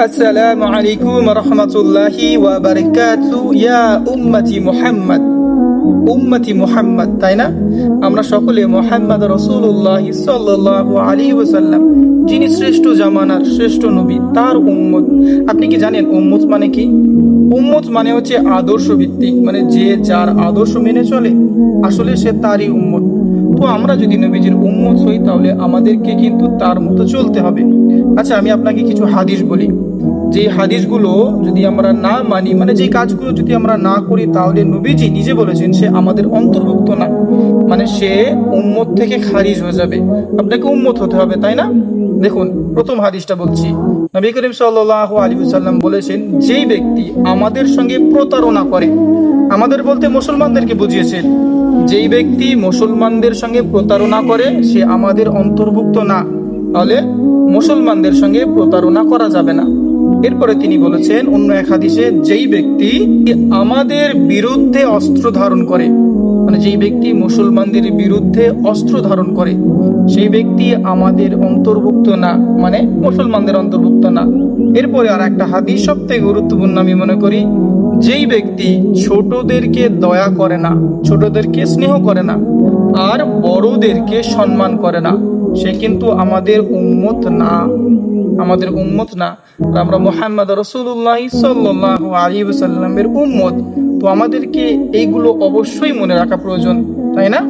আসসালামু আলাইকুম রহমতুল্লাহি ওয়া বারাকাতু ইয়া উম্মতি মুহাম্মদ, তাই না? আমরা সকলে মুহাম্মদ রাসূলুল্লাহ সাল্লাল্লাহু আলাইহি ওয়াসাল্লাম, যিনি শ্রেষ্ঠ জামানার শ্রেষ্ঠ নবী, তার উম্মত। আপনি কি জানেন উম্মত মানে কি? উম্মত মানে হচ্ছে আদর্শ ভিত্তিক, মানে যে যার আদর্শ মেনে চলে আসলে সে তারই উম্মত। তো আমরা যদি নবীজির উম্মত হই তাহলে আমাদেরকে কিন্তু তার মতো চলতে হবে। আচ্ছা, আমি আপনাকে কিছু হাদিস বলি। যে হাদিসগুলো যদি আমরা না মানি, মানে যে কাজগুলো যদি আমরা না করি, তাহলে নবীজি নিজে বলেছেন সে আমাদের অন্তর্ভুক্ত না, মানে সে উম্মত থেকে খারিজ হয়ে যাবে। আপনাকে উম্মত হতে হবে, তাই না? দেখুন, প্রথম হাদিসটা বলছি। নবী করিম সাল্লাল্লাহু আলাইহি ওয়াসাল্লাম বলেছেন, যেই ব্যক্তি আমাদের সঙ্গে প্রতারণা করে, আমাদের বলতে মুসলমানদেরকে বুঝিয়েছেন, যেই ব্যক্তি মুসলমানদের সঙ্গে প্রতারণা করে সে আমাদের অন্তর্ভুক্ত না, তাহলে মুসলমানদের সঙ্গে প্রতারণা করা যাবে না। এরপরে তিনি বলেছেন অন্য এক হাদিসে, যেই ব্যক্তি আমাদের বিরুদ্ধে অস্ত্র ধারণ করে, মানে যেই ব্যক্তি মুসলমানদের বিরুদ্ধে অস্ত্র ধারণ করে সেই ব্যক্তি আমাদের অন্তর্ভুক্ত না, মানে মুসলমানদের অন্তর্ভুক্ত না। এরপরে আর একটা হাদিস সবথেকে গুরুত্বপূর্ণ আমি মনে করি, যেই ব্যক্তি ছোটদেরকে দয়া করে না, ছোটদেরকে স্নেহ করে না, আর বড়দেরকে সম্মান করে না, সে কিন্তু আমাদের উম্মত না, আমাদের উম্মত না। আর আমরা মুহাম্মদ রাসূলুল্লাহ সাল্লাল্লাহু আলাইহি ওয়াসাল্লামের উম্মত, তো আমাদেরকে এইগুলো অবশ্যই মনে রাখা প্রয়োজন, তাই না?